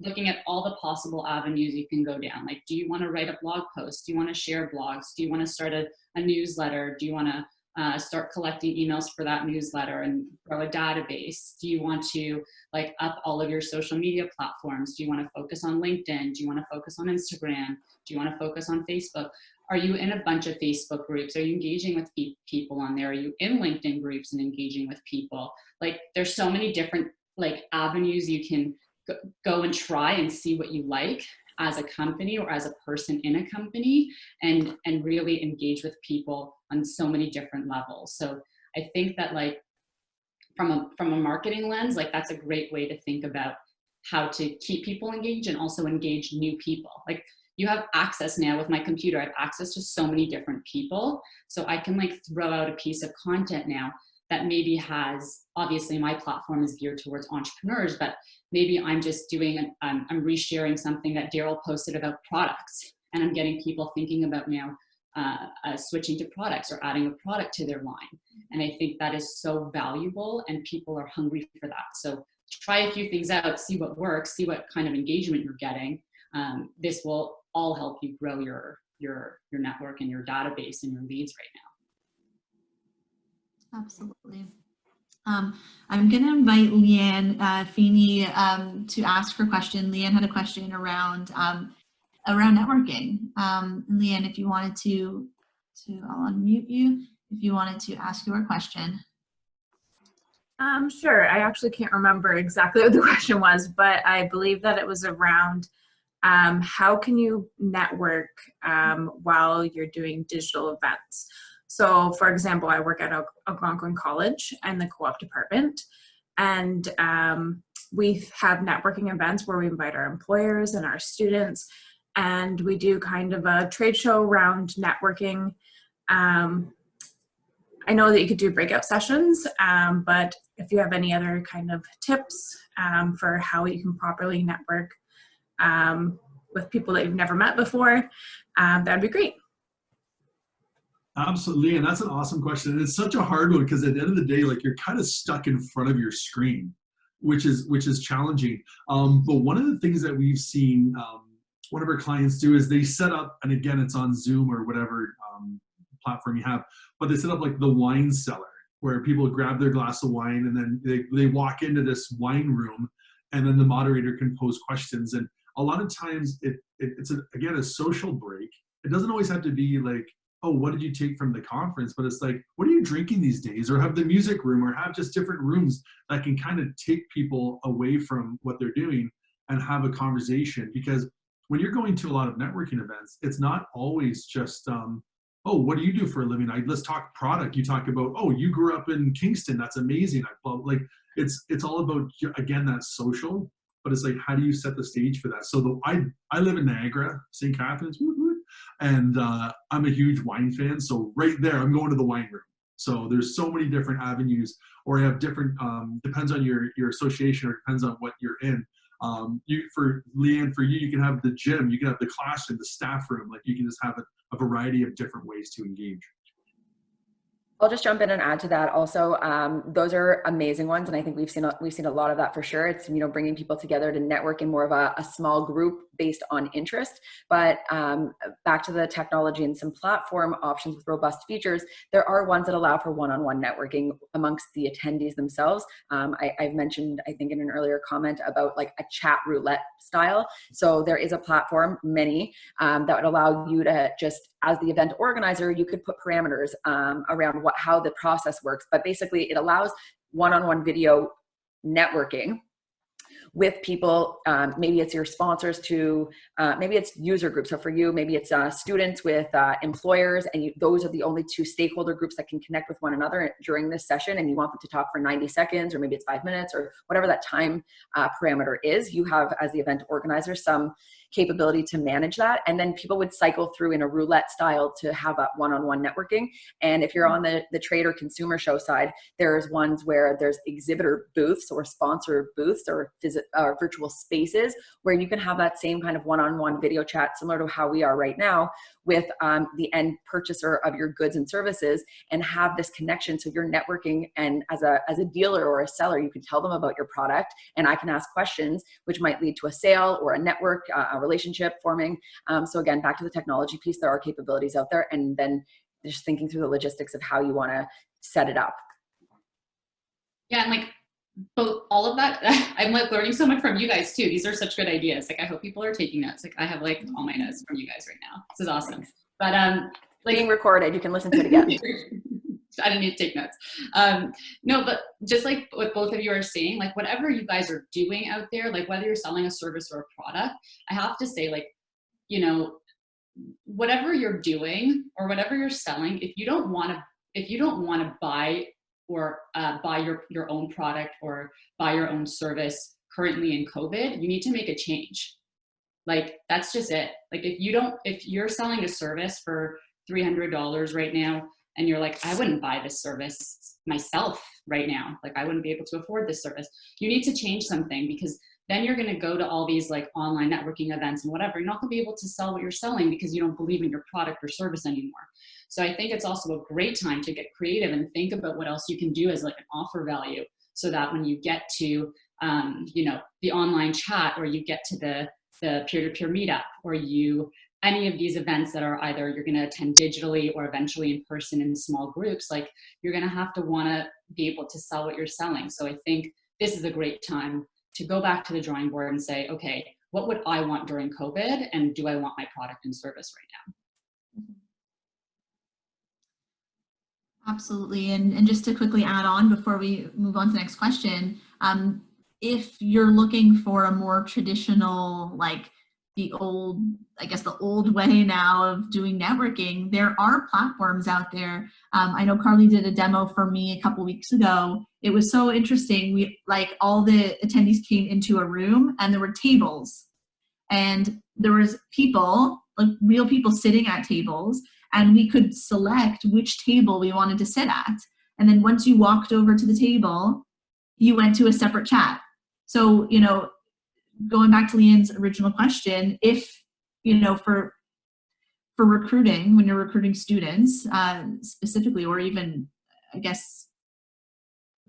looking at all the possible avenues you can go down. Like, do you want to write a blog post? Do you want to share blogs? Do you want to start a newsletter? Do you want to start collecting emails for that newsletter and grow a database? Do you want to like up all of your social media platforms? Do you want to focus on LinkedIn? Do you want to focus on Instagram? Do you want to focus on Facebook? Are you in a bunch of Facebook groups? Are you engaging with people on there? Are you in LinkedIn groups and engaging with people? Like, there's so many different like avenues you can go and try and see what you like as a company or as a person in a company, and really engage with people on so many different levels. So I think that like from a marketing lens, like that's a great way to think about how to keep people engaged and also engage new people. Like you have access now with my computer, I have access to so many different people. So I can like throw out a piece of content now that maybe has, obviously my platform is geared towards entrepreneurs, but maybe I'm just doing, I'm resharing something that Daryl posted about products, and I'm getting people thinking about now switching to products or adding a product to their line. And I think that is so valuable, and people are hungry for that. So try a few things out, see what works, see what kind of engagement you're getting. This will all help you grow your network and your database and your leads right now. Absolutely. I'm going to invite Leanne Feeney to ask her question. Leanne had a question around networking. And Leanne, if you wanted to, I'll unmute you, if you wanted to ask your question. Sure. I actually can't remember exactly what the question was, but I believe that it was around how can you network while you're doing digital events? So for example, I work at Algonquin College and the co-op department, and we have networking events where we invite our employers and our students, and we do kind of a trade show round networking. I know that you could do breakout sessions, but if you have any other kind of tips for how you can properly network with people that you've never met before, that'd be great. Absolutely, and that's an awesome question. And it's such a hard one because at the end of the day, like you're kind of stuck in front of your screen, which is challenging. But one of the things that we've seen one of our clients do is they set up, and again, it's on Zoom or whatever platform you have, but they set up like the wine cellar where people grab their glass of wine and then they walk into this wine room, and then the moderator can pose questions. And a lot of times it's again a social break. It doesn't always have to be like oh, what did you take from the conference? But it's like, what are you drinking these days? Or have the music room, or have just different rooms that can kind of take people away from what they're doing and have a conversation. Because when you're going to a lot of networking events, it's not always just, oh, what do you do for a living? Let's talk product. You talk about, oh, you grew up in Kingston. That's amazing. Like, it's all about, again, that social, but it's like, how do you set the stage for that? So I live in Niagara, St. Catharines, and I'm a huge wine fan. So right there, I'm going to the wine room. So there's so many different avenues, or I have different, depends on your association, or depends on what you're in. For Leanne, for you, you can have the gym, you can have the classroom, the staff room, like you can just have a variety of different ways to engage. I'll just jump in and add to that also. Those are amazing ones, and I think we've seen a lot of that for sure. It's, you know, bringing people together to network in more of a small group based on interest. But back to the technology and some platform options with robust features, there are ones that allow for one-on-one networking amongst the attendees themselves. I've mentioned, I think in an earlier comment, about like a chat roulette style. So there is a platform, many, that would allow you to just, as the event organizer, you could put parameters around how the process works. But basically it allows one-on-one video networking with people. Maybe it's your sponsors to, maybe it's user groups. So for you, maybe it's students with employers, and those are the only two stakeholder groups that can connect with one another during this session, and you want them to talk for 90 seconds, or maybe it's 5 minutes, or whatever that time parameter is. You have, as the event organizer, some capability to manage that, and then people would cycle through in a roulette style to have a one-on-one networking. And if you're on the trade or consumer show side, there's ones where there's exhibitor booths or sponsor booths or virtual spaces where you can have that same kind of one-on-one video chat, similar to how we are right now, with the end purchaser of your goods and services, and have this connection. So you're networking, and as a dealer or a seller, you can tell them about your product, and I can ask questions which might lead to a sale or a network, a relationship forming. So again, back to the technology piece, there are capabilities out there, and then just thinking through the logistics of how you want to set it up. Yeah, and like both, all of that, I'm like learning so much from you guys too. These are such good ideas. Like I hope people are taking notes. Like I have like all my notes from you guys right now. This is awesome. But like, being recorded, you can listen to it again. I didn't need to take notes. No, but just like what both of you are saying, like whatever you guys are doing out there, like whether you're selling a service or a product, I have to say, like, you know, whatever you're doing or whatever you're selling, if you don't want to buy or buy your own product or buy your own service currently in COVID, you need to make a change. Like that's just it. Like if you're selling a service for $300 right now, and you're like, I wouldn't buy this service myself right now. Like I wouldn't be able to afford this service. You need to change something, because then you're going to go to all these like online networking events and whatever. You're not going to be able to sell what you're selling because you don't believe in your product or service anymore. So I think it's also a great time to get creative and think about what else you can do as like an offer value, so that when you get to, you know, the online chat, or you get to the peer-to-peer meetup, or any of these events that are either you're going to attend digitally or eventually in person in small groups, like you're going to have to want to be able to sell what you're selling. So I think this is a great time to go back to the drawing board and say, okay, what would I want during COVID? And do I want my product and service right now? Absolutely. And just to quickly add on before we move on to the next question, if you're looking for a more traditional, like the old way now of doing networking, there are platforms out there. I know Carly did a demo for me a couple weeks ago. It was so interesting. All the attendees came into a room, and there were tables, and there was people, like real people sitting at tables, and we could select which table we wanted to sit at. And then once you walked over to the table, you went to a separate chat. So, you know, going back to Leanne's original question, if, you know, for recruiting, when you're recruiting students specifically, or even, I guess,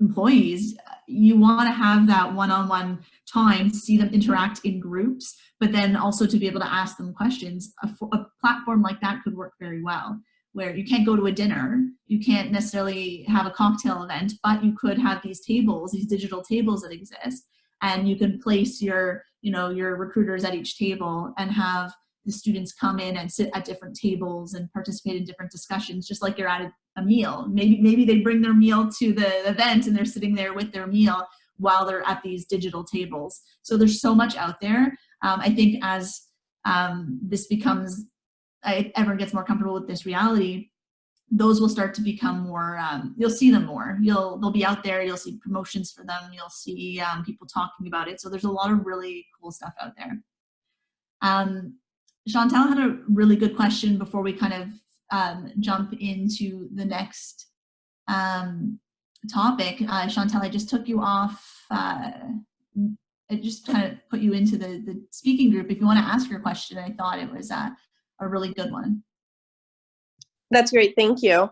employees, you want to have that one-on-one time to see them interact in groups, but then also to be able to ask them questions. A platform like that could work very well, where you can't go to a dinner, you can't necessarily have a cocktail event, but you could have these tables, these digital tables that exist, and you can place your recruiters at each table and have, the students come in and sit at different tables and participate in different discussions, just like you're at a meal. Maybe they bring their meal to the event and they're sitting there with their meal while they're at these digital tables. So there's so much out there. I think as this becomes, everyone gets more comfortable with this reality, those will start to become more, you'll see them more. They'll be out there, you'll see promotions for them, you'll see people talking about it. So there's a lot of really cool stuff out there. Chantal had a really good question before we kind of jump into the next topic. Chantal, I just took you off, I just kind of put you into the speaking group. If you want to ask your question, I thought it was a really good one. That's great, thank you.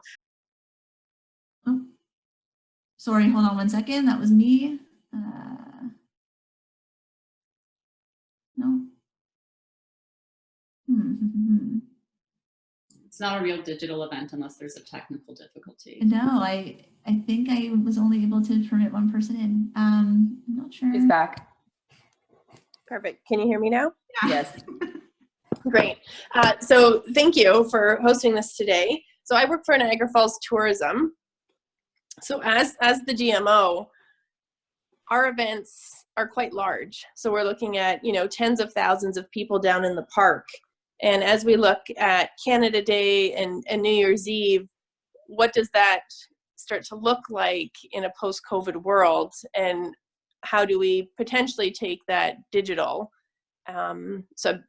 Oh, sorry, hold on one second. That was me. No. It's not a real digital event unless there's a technical difficulty. No, I think I was only able to permit one person in. I'm not sure. She's back. Perfect, can you hear me now? Yeah. Yes. Great. So thank you for hosting this today. So I work for Niagara Falls Tourism. So as the GMO, our events are quite large. So we're looking at, tens of thousands of people down in the park. And as we look at Canada Day and New Year's Eve, what does that start to look like in a post-COVID world? And how do we potentially take that digital? So,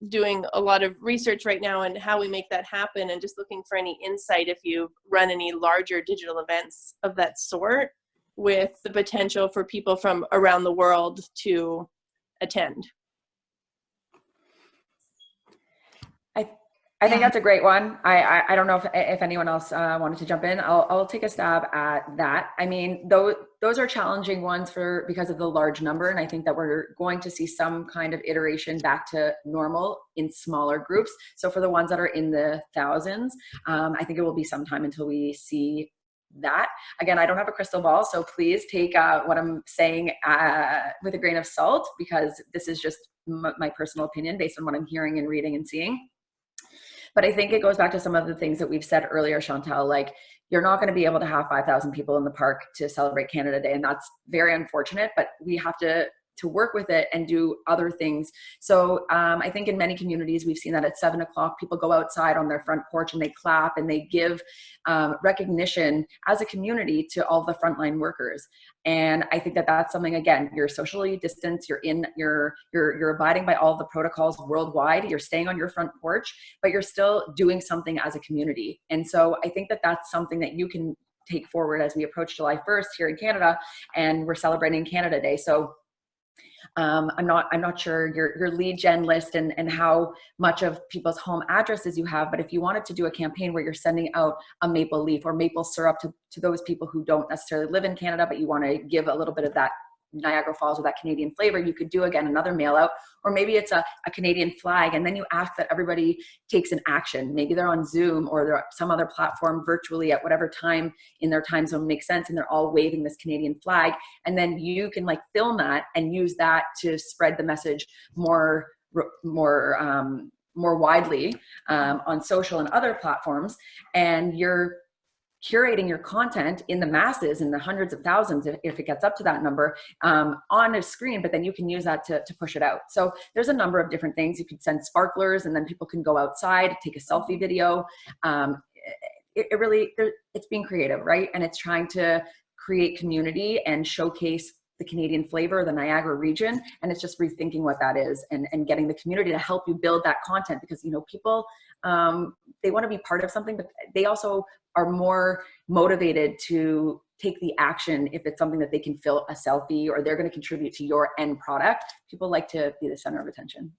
doing a lot of research right now on how we make that happen, and just looking for any insight if you run any larger digital events of that sort with the potential for people from around the world to attend. I think that's a great one. I don't know if anyone else wanted to jump in. I'll take a stab at that. I mean, those are challenging ones because of the large number, and I think that we're going to see some kind of iteration back to normal in smaller groups. So for the ones that are in the thousands, I think it will be some time until we see that. Again, I don't have a crystal ball, so please take what I'm saying with a grain of salt, because this is just my personal opinion based on what I'm hearing and reading and seeing. But I think it goes back to some of the things that we've said earlier, Chantal, like you're not going to be able to have 5,000 people in the park to celebrate Canada Day. And that's very unfortunate, but we have to work with it and do other things. So I think in many communities, we've seen that at 7 o'clock, people go outside on their front porch and they clap and they give recognition as a community to all the frontline workers. And I think that that's something, again, you're socially distanced, you're abiding by all the protocols worldwide, you're staying on your front porch, but you're still doing something as a community. And so I think that that's something that you can take forward as we approach July 1st here in Canada, and we're celebrating Canada Day. So I'm not sure your lead gen list and how much of people's home addresses you have, but if you wanted to do a campaign where you're sending out a maple leaf or maple syrup to those people who don't necessarily live in Canada, but you want to give a little bit of that Niagara Falls or that Canadian flavor, you could do, again, another mail out, or maybe it's a Canadian flag, and then you ask that everybody takes an action. Maybe they're on Zoom or they're some other platform virtually at whatever time in their time zone makes sense, and they're all waving this Canadian flag, and then you can film that and use that to spread the message more widely on social and other platforms. And you're curating your content in the masses, in the hundreds of thousands, if it gets up to that number, on a screen, but then you can use that to push it out. So there's a number of different things. You could send sparklers, and then people can go outside, take a selfie video. It's being creative, right? And it's trying to create community and showcase the Canadian flavor, the Niagara region, and it's just rethinking what that is and getting the community to help you build that content, because people they want to be part of something, but they also are more motivated to take the action if it's something that they can fill a selfie or they're going to contribute to your end product. People like to be the center of attention.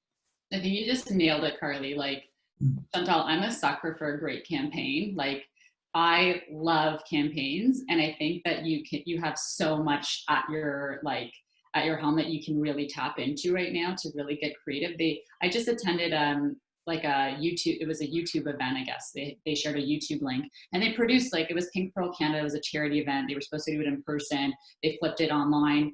I think you just nailed it, Carly. Chantal, I'm a sucker for a great campaign. I love campaigns, and I think that you have so much at your home that you can really tap into right now to really get creative. I just attended like a YouTube, it was a YouTube event, I guess. They shared a YouTube link, and they produced, like, it was Pink Pearl Canada, it was a charity event. They were supposed to do it in person. They flipped it online.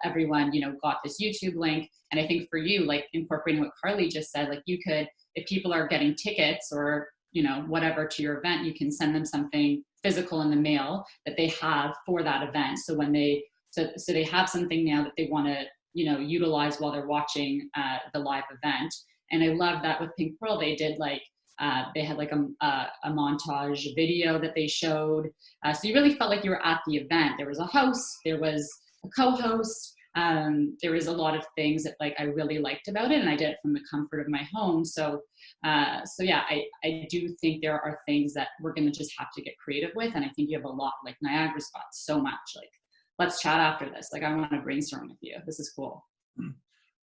Everyone, you know, got this YouTube link. And I think for you, like, incorporating what Carly just said, like, you could, if people are getting tickets or, you know, whatever to your event, you can send them something physical in the mail that they have for that event. So when they, so they have something now that they want to, you know, utilize while they're watching the live event. And I love that with Pink Pearl, they did like, they had like a montage video that they showed. So you really felt like you were at the event. There was a host, there was a co-host, there was a lot of things that, like, I really liked about it, and I did it from the comfort of my home. So yeah, I do think there are things that we're going to just have to get creative with. And I think you have a lot, like Niagara spots, so much. Like, let's chat after this. Like, I want to brainstorm with you. This is cool.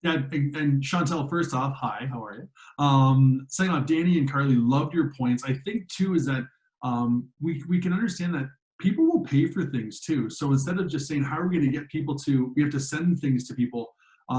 Yeah, and Chantel, first off, hi, how are you? Second off, Danny and Carly, loved your points. I think too is that we can understand that people will pay for things too. So instead of just saying, how are we going to get people to, we have to send things to people.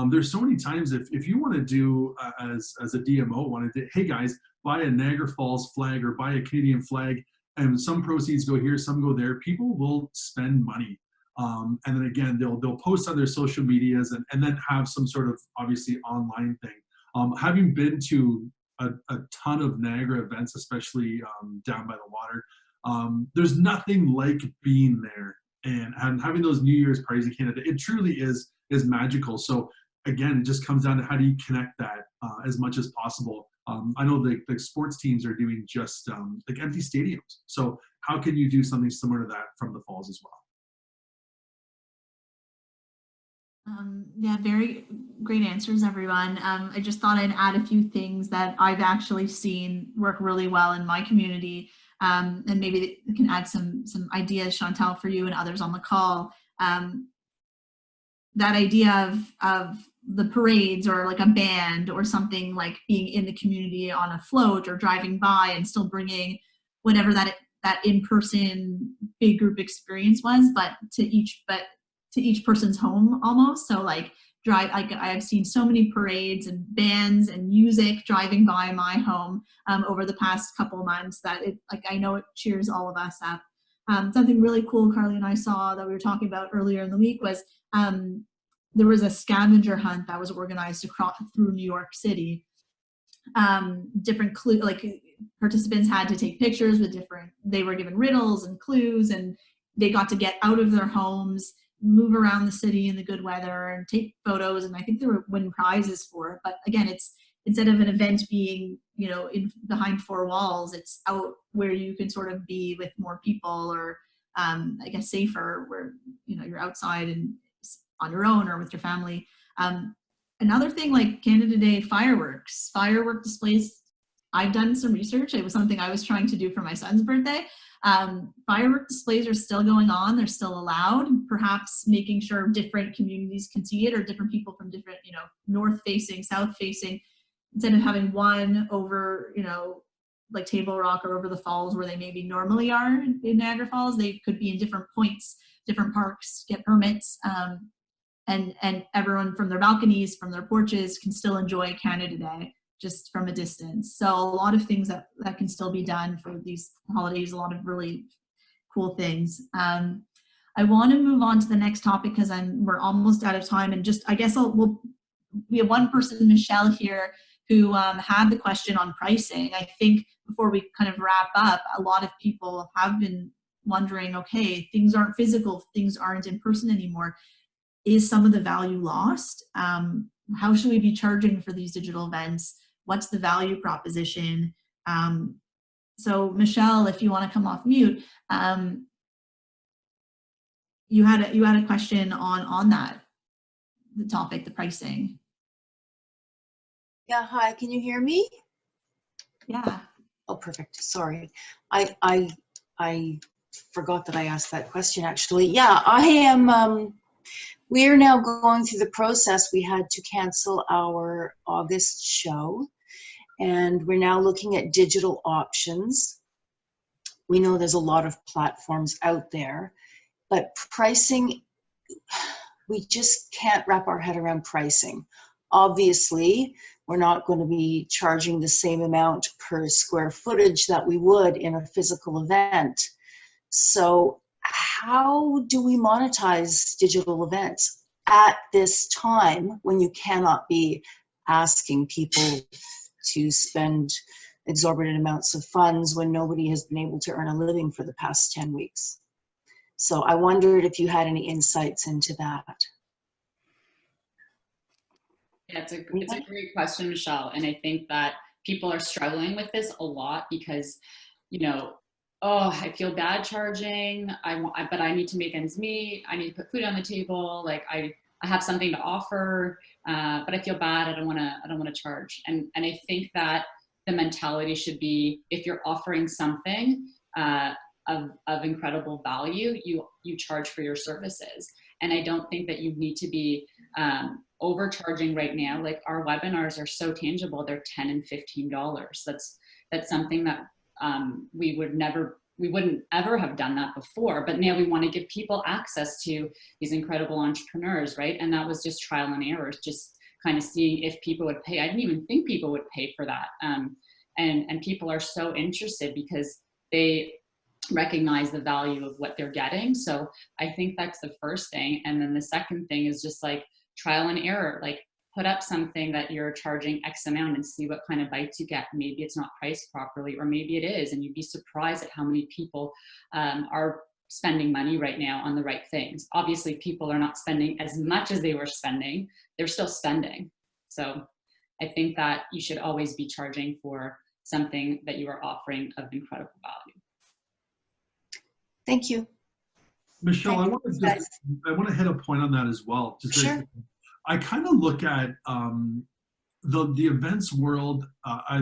There's so many times if you want to do as a DMO, wanted to, hey guys, buy a Niagara Falls flag or buy a Canadian flag, and some proceeds go here, some go there. People will spend money. And then again, they'll post on their social medias and then have some sort of obviously online thing. Having been to a ton of Niagara events, especially down by the water, there's nothing like being there and having those New Year's parties in Canada. It truly is magical. So again, it just comes down to how do you connect that as much as possible. I know the sports teams are doing just like empty stadiums. So how can you do something similar to that from the Falls as well? Yeah, very great answers, everyone. I just thought I'd add a few things that I've actually seen work really well in my community, and maybe we can add some ideas, Chantel, for you and others on the call. That idea of the parades or like a band or something, like being in the community on a float or driving by and still bringing whatever that in-person big group experience was, but to each person's home almost. So like I've seen so many parades and bands and music driving by my home over the past couple of months that I know it cheers all of us up. Something really cool Carly and I saw that we were talking about earlier in the week was there was a scavenger hunt that was organized through New York City. Different participants had to take pictures with they were given riddles and clues, and they got to get out of their homes, move around the city in the good weather and take photos, and I think they were win prizes for it. But again, it's instead of an event being, you know, behind four walls, it's out where you can sort of be with more people, or I guess safer, where, you know, you're outside and on your own or with your family. Another thing, like Canada Day firework displays, I've done some research. It was something I was trying to do for my son's birthday. Firework displays are still going on. They're still allowed, perhaps making sure different communities can see it, or different people from different, you know, north facing, south facing, instead of having one over, you know, like Table Rock or over the falls where they maybe normally are in Niagara Falls. They could be in different points, different parks, get permits, and everyone from their balconies, from their porches, can still enjoy Canada Day just from a distance. So a lot of things that can still be done for these holidays, a lot of really cool things. I want to move on to the next topic because we're almost out of time, and just, I guess we have one person, Michelle, here who had the question on pricing. I think before we kind of wrap up, a lot of people have been wondering, okay, things aren't physical, things aren't in person anymore. Is some of the value lost? How should we be charging for these digital events? What's the value proposition? So Michelle, if you want to come off mute, you had a question on the topic, the pricing. Yeah, hi, can you hear me? Yeah. Oh, perfect, sorry. I forgot that I asked that question, actually. Yeah, I am, we are now going through the process. We had to cancel our August show, and we're now looking at digital options. We know there's a lot of platforms out there, but pricing, we just can't wrap our head around pricing. Obviously, We're not going to be charging the same amount per square footage that we would in a physical event. So how do we monetize digital events at this time when you cannot be asking people to spend exorbitant amounts of funds when nobody has been able to earn a living for the past 10 weeks? So I wondered if you had any insights into that. Yeah, it's a great question, Michelle. And I think that people are struggling with this a lot because, you know, oh, I feel bad charging. But I need to make ends meet. I need to put food on the table. Like I have something to offer, but I feel bad. I don't want to charge. And I think that the mentality should be, if you're offering something of incredible value, you charge for your services. And I don't think that you need to be overcharging right now. Like our webinars are so tangible; they're $10 and $15. That's something that we wouldn't ever have done that before. But now we want to give people access to these incredible entrepreneurs, right? And that was just trial and error, just kind of seeing if people would pay. I didn't even think people would pay for that. And people are so interested because they recognize the value of what they're getting. So I think that's the first thing. And then the second thing is just like trial and error, like put up something that you're charging X amount and see what kind of bites you get. Maybe it's not priced properly, or maybe it is. And you'd be surprised at how many people are spending money right now on the right things. Obviously, people are not spending as much as they were spending. They're still spending. So I think that you should always be charging for something that you are offering of incredible value. Thank you. Michelle, I want to hit a point on that as well. Just sure. I kind of look at the events world,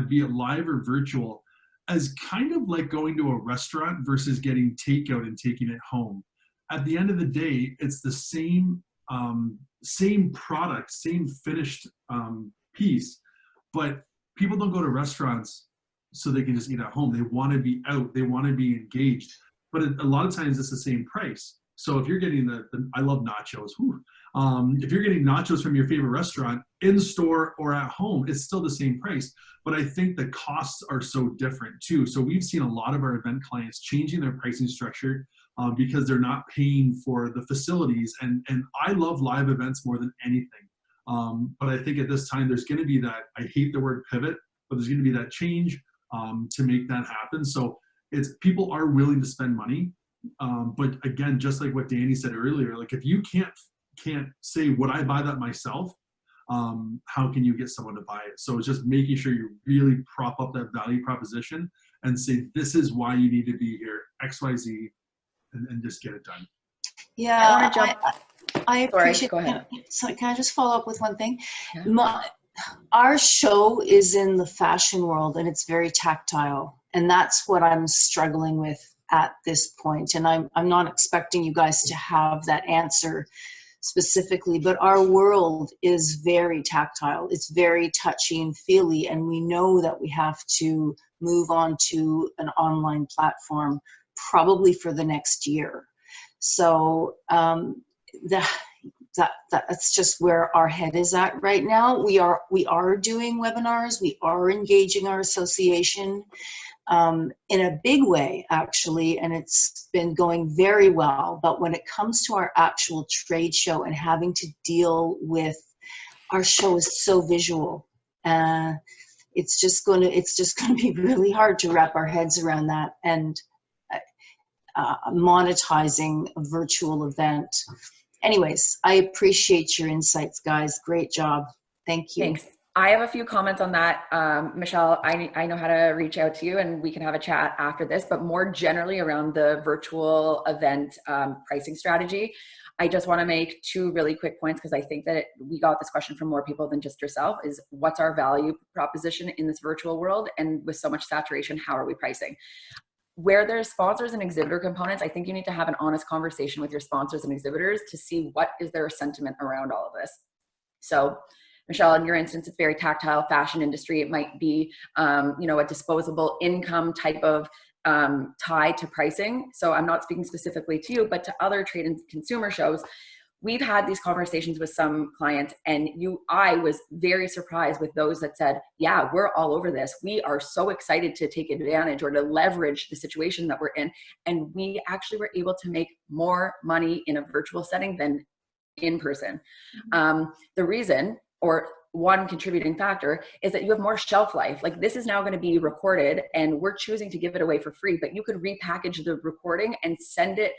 be it live or virtual, as kind of like going to a restaurant versus getting takeout and taking it home. At the end of the day, it's the same product, same finished piece, but people don't go to restaurants so they can just eat at home. They want to be out. They want to be engaged. But a lot of times it's the same price. So if you're getting I love nachos. If you're getting nachos from your favorite restaurant in store or at home, it's still the same price. But I think the costs are so different too. So we've seen a lot of our event clients changing their pricing structure because they're not paying for the facilities. And I love live events more than anything. But I think at this time, there's going to be that, I hate the word pivot, but there's going to be that change to make that happen. So people are willing to spend money. But again, just like what Danny said earlier, like if you can't say, would I buy that myself? How can you get someone to buy it? So it's just making sure you really prop up that value proposition and say, this is why you need to be here, X, Y, Z, and just get it done. Yeah, I want to jump. I appreciate. Go ahead. So can I just follow up with one thing? Yeah. Our show is in the fashion world and it's very tactile, and that's what I'm struggling with at this point. And I'm not expecting you guys to have that answer specifically, but our world is very tactile. It's very touchy and feely, and we know that we have to move on to an online platform probably for the next year. So that's just where our head is at right now. We are doing webinars. We are engaging our association in a big way, actually, and it's been going very well. But when it comes to our actual trade show and having to deal with, our show is so visual, it's just going to be really hard to wrap our heads around that, and monetizing a virtual event. Anyways, I appreciate your insights, guys. Great job. Thank you. Thanks. I have a few comments on that. Michelle, I know how to reach out to you and we can have a chat after this, but more generally around the virtual event pricing strategy, I just want to make two really quick points because I think that we got this question from more people than just yourself, is what's our value proposition in this virtual world? And with so much saturation, how are we pricing? Where there's sponsors and exhibitor components, I think you need to have an honest conversation with your sponsors and exhibitors to see what is their sentiment around all of this. So Michelle, in your instance, it's very tactile, fashion industry. It might be, a disposable income type of tie to pricing. So I'm not speaking specifically to you, but to other trade and consumer shows. we've had these conversations with some clients, and I was very surprised with those that said, yeah, we're all over this. We are so excited to take advantage or to leverage the situation that we're in. And we actually were able to make more money in a virtual setting than in person. The reason, or one contributing factor, is that you have more shelf life. Like, this is now going to be recorded and we're choosing to give it away for free, but you could repackage the recording and send it,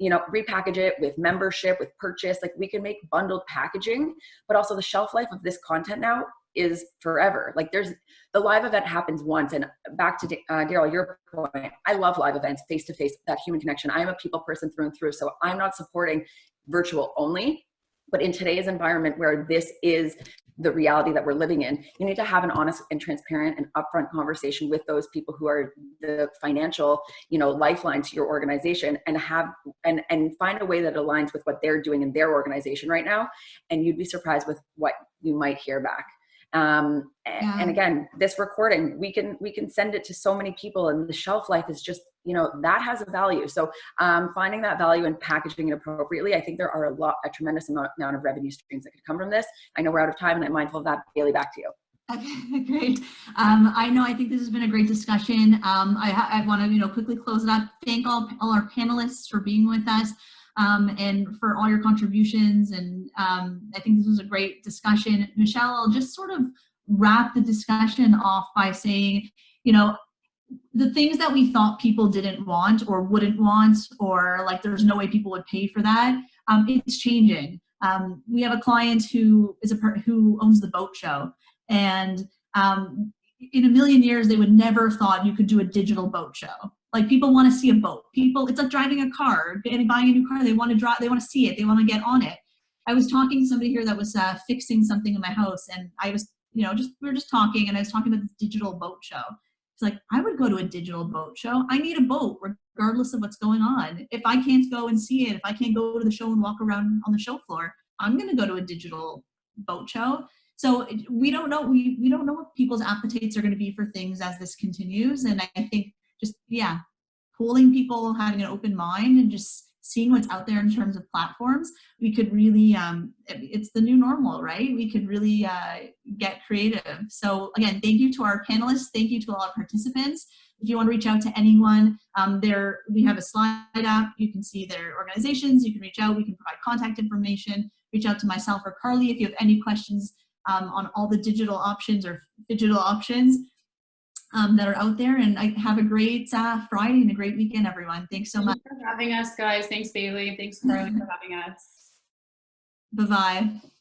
repackage it with membership, with purchase. Like, we can make bundled packaging, but also the shelf life of this content now is forever. Like, the live event happens once. And back to Daryl, your point, I love live events, face-to-face, that human connection. I'm a people person through and through, so I'm not supporting virtual only. But in today's environment where this is the reality that we're living in, you need to have an honest and transparent and upfront conversation with those people who are the financial, lifeline to your organization, and find a way that aligns with what they're doing in their organization right now. And you'd be surprised with what you might hear back. And again, this recording, we can send it to so many people, and the shelf life is just, that has a value. So finding that value and packaging it appropriately, I think there are a tremendous amount of revenue streams that could come from this. I know we're out of time, and I'm mindful of that. Bailey, back to you. Okay, great. I think this has been a great discussion. I want to, quickly close it up. Thank all our panelists for being with us. And for all your contributions. And I think this was a great discussion. Michelle, I'll just sort of wrap the discussion off by saying, the things that we thought people didn't want or wouldn't want, or like there's no way people would pay for that, it's changing. We have a client who owns the boat show, and in a million years, they would never thought you could do a digital boat show. Like, people want to see a boat. It's like driving a car and buying a new car. They want to drive. They want to see it. They want to get on it. I was talking to somebody here that was fixing something in my house, and I was, we were just talking, and I was talking about this digital boat show. It's like, I would go to a digital boat show. I need a boat, regardless of what's going on. If I can't go and see it, if I can't go to the show and walk around on the show floor, I'm going to go to a digital boat show. So we don't know. We don't know what people's appetites are going to be for things as this continues. And I think just, pulling people, having an open mind, and just seeing what's out there in terms of platforms, we could really, it's the new normal, right? We could really get creative. So again, thank you to our panelists. Thank you to all our participants. If you want to reach out to anyone, we have a slide up. You can see their organizations. You can reach out. We can provide contact information. Reach out to myself or Carly if you have any questions on all the digital options or Phygital options that are out there. And have a great Friday and a great weekend, everyone. Thanks so much for having us, guys. Thanks, Bailey. Thanks, Carly, for having us. Bye-bye.